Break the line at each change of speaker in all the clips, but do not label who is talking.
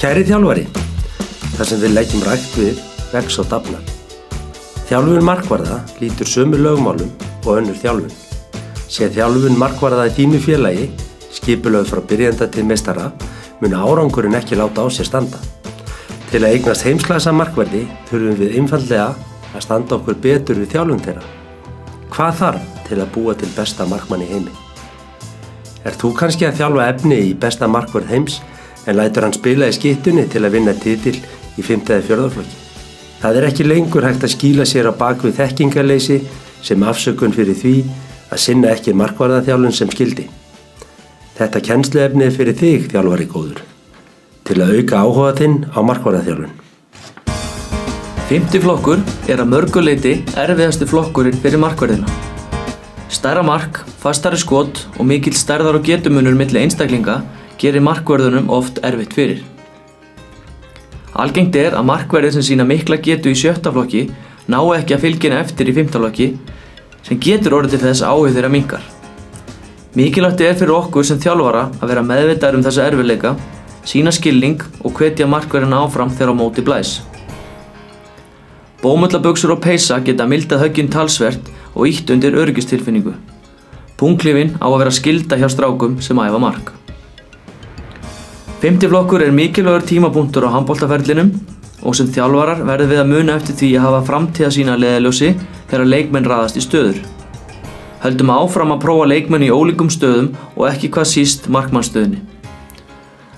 Kæri þjálfari, þar sem við leggjum rækt við, vex og dafnar. Þjálfun markvarða lýtur sömu lögmálum og önnur þjálfun. Sé þjálfun markvarða í þínu félagi, skipulögð frá byrjanda til meistara, mun árangurinn ekki láta á sér standa. Til að eignast heimsklassa markvarði þurfum við einfaldlega að standa okkur betur við þjálfun þeirra. Hvað þarf til að búa til besta markmann í heimi? Þú kannski að þjálfa efni í besta markvörð heims en lætur hann spila í skyttunni til að vinna titil í 5. eða 4. flokki? Það ekki lengur hægt að skýla sér á bak við þekkingarleysi sem afsökun fyrir því að sinna ekki markvarðaþjálfun sem skyldi. Þetta kennsluefni fyrir þig, þjálfari góður, til að auka áhuga þinn á markvarðaþjálfun.
5. flokkur að mörgu leyti erfiðasti flokkurinn fyrir markvörðina. Stærra mark, fastari skot og mikill stærðar og getumunur milli einstaklinga gerir markvörðunum oft erfitt fyrir. Algengt að markverðir sem sína mikla getu í 7. flokki ná ekki að fylgja eftir í 5. flokki sem getur orðið til þess að áhugi þeirra minnkar. Mikilvægt fyrir okkur sem þjálfara að vera meðvitaðir þessa erfiðleika, sýna skilning og hvetja markverðina áfram þegar á móti blæs. Bómullabuxur og peysa geta mildað höggin talsvert og ýtt undir öryggistilfinningu. Punglifin á að vera skylda hjá strákum sem æfa mark. 5. flokkur mikilvægur tímapunktur á handboltaferlinum og sem þjálfarar verðum við að muna eftir því að hafa framtíða sína að leiðarljósi þegar leikmenn raðast í stöður. Höldum áfram að prófa leikmenn í ólíkum stöðum og ekki hvað síst markmannsstöðunni.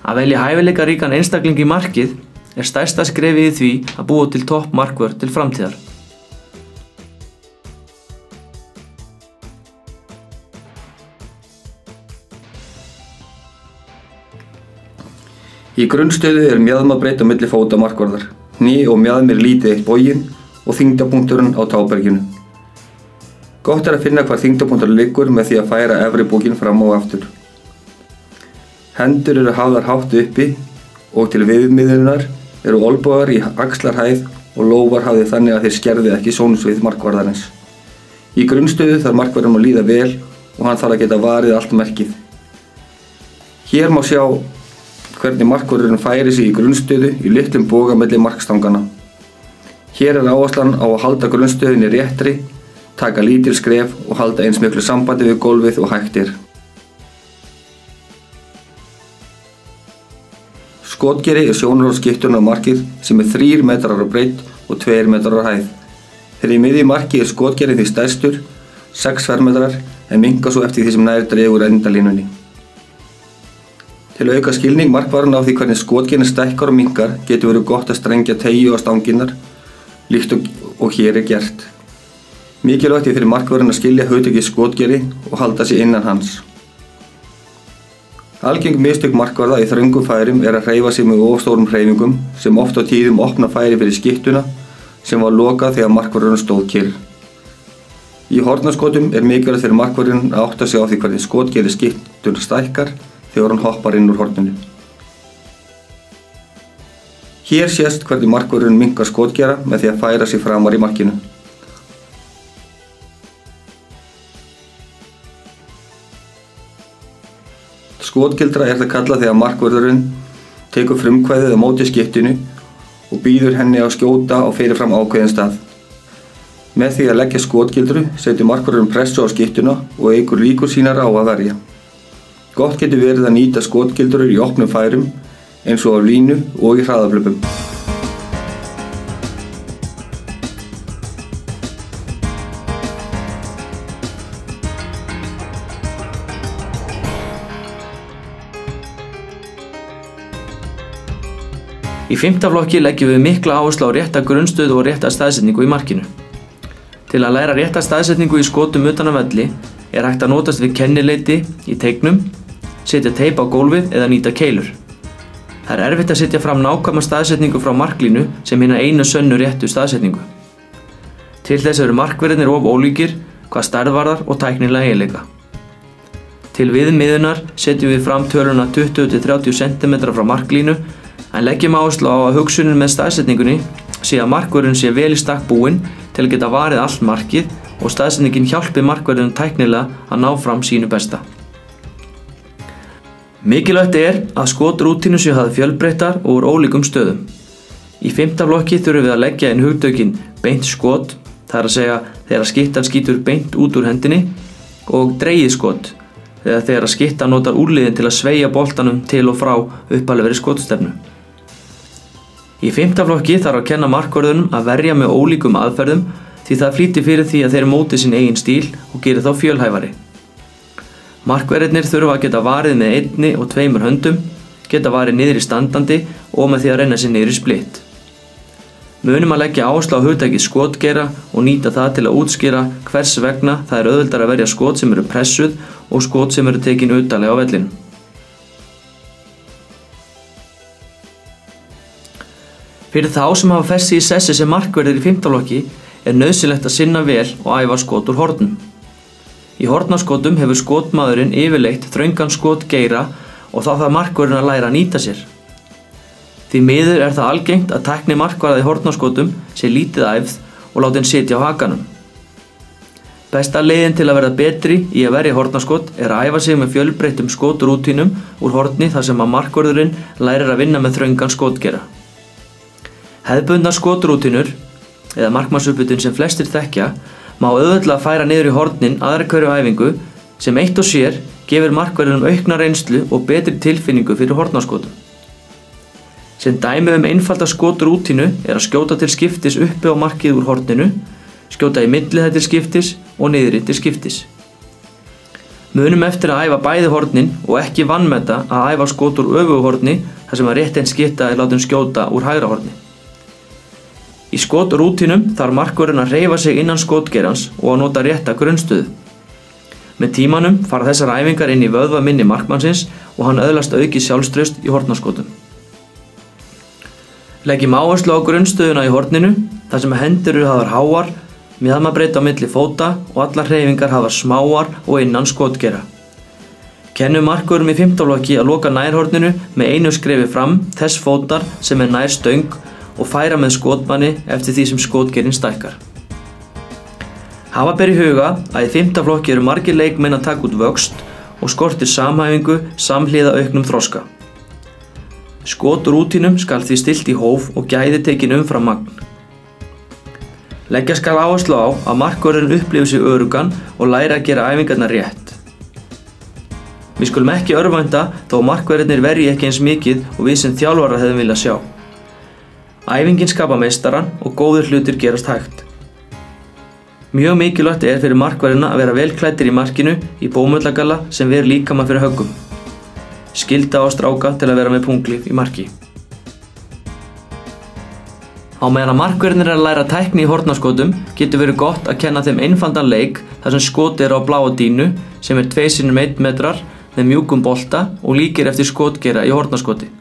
Að velja hæfileikaríkan einstakling í markið stærsta skrefið í því að búa til topp markvörð til framtíðar.
Í grunnstöðu mjaðmabreidd á milli fóta markvarðar, hné og mjaðmir lítið eitt boginn og þyngdapunkturinn á táberginu. Gott að finna hvar þyngdapunktur liggur með því að færa efri bókinn fram og aftur. Hendur hafðar hátt uppi og til viðmiðunar olnbogar í axlarhæð og lófar hafðir þannig að þeir skerði ekki sjónsvið markvarðarins. Í grunnstöðu þarf markvarðurinn að líða vel og hann þarf að geta varið allt merkið. Hér má sjá hvernig markvörðurinn færi sig í grunnstöðu í litlum boga milli markstangana. Hér áherslan á að halda grunnstöðunni réttri, taka lítil skref og halda eins miklu sambandi við gólfið og hægt Skotgeri sjónarhornsskytturinn á markið sem 3 metrar á breidd og 2 metrar á hæð. Þegar í miðju marki skotgerinn því stærstur, 6 fermetrar, en minnkar svo eftir því sem nær dregur endalínunni. Til að auka skilning markvarðanna á því hvernig skotgerinn stækkar og minnkar getur verið gott að strengja teygju á stanginnar, líkt og hér gert. Mikilvægt fyrir markvarðann að skilja hugtakið skotgeri og halda sig innan hans. Algeng mistök markvarða í þröngum færum að hreyfa sig með of stórum hreyfingum sem oft á tíðum opna færi fyrir skyttuna sem var lokað þegar markvarðurinn stóð kyrr. Í hornaskotum mikilvægt fyrir markvarðinn að átta sig á því hvernig skotgeri skyttuna stækkar þegar hann hoppar inn úr horninu. Hér sést hvernig markvörðurinn minnkar skotgera með því að færa sig framar í markinu. Skotgildra það kallað þegar markvörðurinn tekur frumkvæðið á móti skyttinu og býður henni að skjóta á fyrirfram ákveðinn stað. Með því að leggja skotgildru setur markvörðurinn pressu á skyttuna og eykur líkur sínar á að verja. Gott getur verið að nýta skotgildrur í opnum færum eins og á línu og í hraðahlaup.
Í 5. flokki leggjum við mikla áherslu á rétta grunnstöðu og rétta staðsetningu í markinu. Til að læra rétta staðsetningu í skotum utan af velli hægt að notast við kennileiti í teignum, setja teip á gólfið eða nýta keilur. Það erfitt að setja fram nákvæma staðsetningu frá marklínu sem hina einu sönnu réttu staðsetningu. Til þess markverðirnir of ólíkir hvað stærð varðar og tæknilega eiginleika. Til viðmiðunar setjum við fram töluna 20–30 cm frá marklínu en leggjum áherslu á að hugsunin með staðsetningunni sé að markvörðurinn sé vel í stakk búinn til að geta varið allt markið og staðsetningin hjálpi markvörðurinn tæknilega að ná fram sínu besta. Mikilvægt að skotrútínu séu hafðar fjölbreyttar og úr ólíkum stöðum. Í 5. flokki þurfum við að leggja inn hugtökin beint skot, það er að segja þegar skyttan skýtur beint út úr hendinni, og dregið skot, þegar skyttan notar úrliðin til að sveigja boltanum til og frá upphaflegri skotstefnu. Í 5. flokki þarf að kenna markvörðunum að verja með ólíkum aðferðum því það flýtir fyrir því að þeir móti sinn eigin stíl og gerir þá fjölhæfari. Markverðirnir þurfa að geta varið með 1 og 2 höndum, geta varið niður í standandi og með því að renna sér niður í splitt. Munum að leggja áherslu á hugtakið skotgeira og nýta það til að útskýra hvers vegna það er auðveldara að verja skot sem eru pressuð og skot sem eru tekin utarlega á vellinum. Fyrir þá sem hafa fest sig í sessi sem markverðir í 5. flokki er nauðsynlegt að sinna vel og æfa skot úr hornum. Í hornaskotum hefur skotmaðurinn yfirleitt þröngan skotgeira og þá þarf markvörðurinn að læra að nýta sér. Því miður er það algengt að tækni markvarða í hornaskotum sé lítið æfð og látin sitja á hakanum. Besta leiðin til að verða betri í að verja hornaskot er að æfa sig með fjölbreyttum skotrútínum úr horni þar sem að markvörðurinn lærir að vinna með þröngan skotgeira. Hefðbundnar skotrútínur, eða markmannsuppbytun sem flestir þekkja, má auðveldlega færa niður í hornin aðra hverju æfingu sem eitt og sér gefur markverðinum aukna reynslu og betri tilfinningu fyrir hornaskotum. Sem dæmi einfalda skotrútínu er að skjóta til skiptis uppi á markið úr horninu, skjóta í milli til skiptis og niðri til skiptis. Munum eftir að æfa bæði hornin og ekki vanmeta að æfa skot úr öfugu horni þar sem að rétt eins skytta er látin skjóta úr hægra horni. Í skotrútínum þarf markvörðurinn að hreyfa sig innan skotgeirans og að nota rétta grunnstöðu. Með tímanum fara þessar æfingar inn í vöðvaminni markmannsins og hann öðlast aukið sjálfstraust í hornaskotum. Leggjum áherslu á grunnstöðuna í horninu þar sem hendur eru hafðar háar, mjaðmabreidd á milli fóta og allar hreyfingar hafðar smáar og innan skotgeira. Kennum markvörðum í 5. flokki að loka nærhorninu með einu skrefi fram þess fótar sem er nær stöng og færa með skotmanni eftir því sem skotgeirinn stækkar. Hafa ber í huga að í 5. flokki eru margir leikmenn að taka út vöxt og skortir samhæfingu samhliða auknum þroska. Skotrútínum skal því stillt í hóf og gæði tekin umfram magn. Leggja skal áherslu á að markvörðurinn upplifi sig öruggan og læra að gera æfingarnar rétt. Við skulum ekki örvænta þó markverðirnir verji ekki eins mikið og við sem þjálfarar hefðum viljað sjá. Æfingin skapa meistarann og góðir hlutir gerast hægt. Mjög mikilvægt er fyrir markverðina að vera vel klæddir í markinu í bómullagalla sem ver líkama fyrir höggum. Skylda á stráka til að vera með punglíf í marki. Á meðan að markverðinir er að læra tækni í hornaskotum getur verið gott að kenna þeim einfaldan leik þar sem skotið er á bláa dínu sem er 2 x 1 metrar með mjúkum bolta og líkir eftir skotgeira í hornaskoti.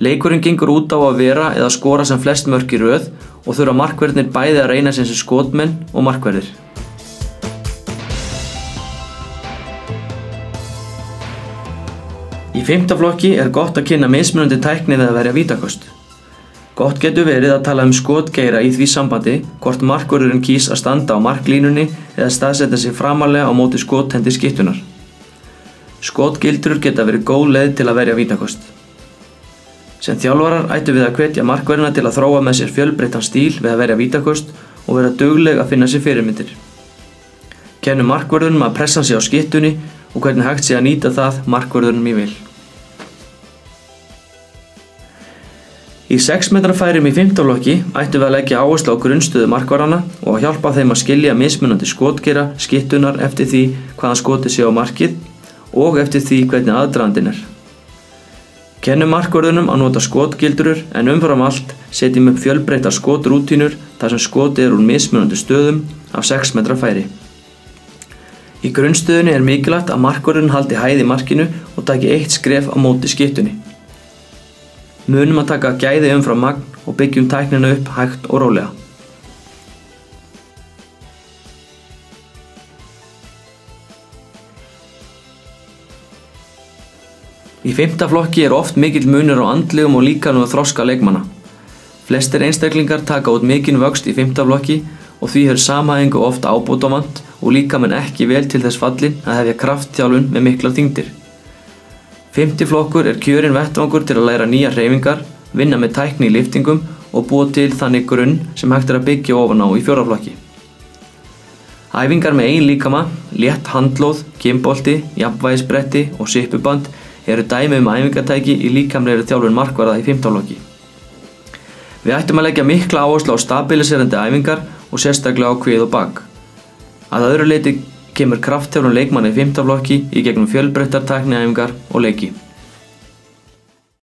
Leikurinn gengur út á að vera eða skora sem flest mörk í röð og þurfa markverðinir bæði að reyna sem skotmenn og markverðir. Í 5. flokki er gott að kynna mismunandi tækni við að verja vítaköst. Gott getur verið að tala skotgeira í því sambandi hvort markvörðurinn kýs að standa á marklínunni eða staðsetja sig framarlega á móti skothendi skyttunnar. Skotgildrur geta verið góð leið til að verja vítaköst. Sem þjálfarar ættum við að hvetja markverðina til að þróa með sér fjölbreyttan stíl við að verja vítaköst og vera dugleg að finna sér fyrirmyndir. Kennum markvörðunum að pressa sig á skyttunni og hvernig hægt sé að nýta það markvörðunum í vil. Í 6 metra færum í 5. flokki ættum við að leggja áherslu á grunnstöðu markvarðana og að hjálpa þeim að skilja mismunandi skotgeira skyttunar eftir því hvaðan skotið sé á markið og eftir því hvernig aðdragandinn er. Kennum markvörðunum að nota skotgildrur en umfram allt setjum upp fjölbreyttar skotrútínur þar sem skotið er úr mismunandi stöðum af 6 metra færi. Í grunnstöðunni er mikilvægt að markvörðurinn haldi hæð í markinu og taki 1 skref á móti skyttunni. Munum að taka gæði umfram magn og byggjum tæknina upp hægt og rólega. Í 5. flokki er oft mikill munur á andlegum og líkamlegum þroska leikmanna. Flestir einstaklingar taka út mikinn vöxt í 5. flokki og því er samhæfingu oft ábótavant og líkaminn ekki vel til þess fallin að hefja kraftþjálfun með miklar þyngdir. 5. flokkur er kjörinn vettvangur til að læra nýjar hreyfingar, vinna með tækni í lyftingum og búa til þannig grunn sem hægt að byggja ofan á í 4. flokki. Æfingar með eigin líkama, létt handlóð, gimbolti, jafnvægisbretti og sippuband eru dæmi æfingatæki í líkamlegri þjálfun markvarða í 5. flokki. Við ættum að leggja mikla áherslu á stabiliserandi æfingar og sérstaklega á kvið og bak. Að öðru leyti kemur kraftþjálfun leikmanna í 5. flokki í gegnum fjölbreyttar tækniæfingar og leiki.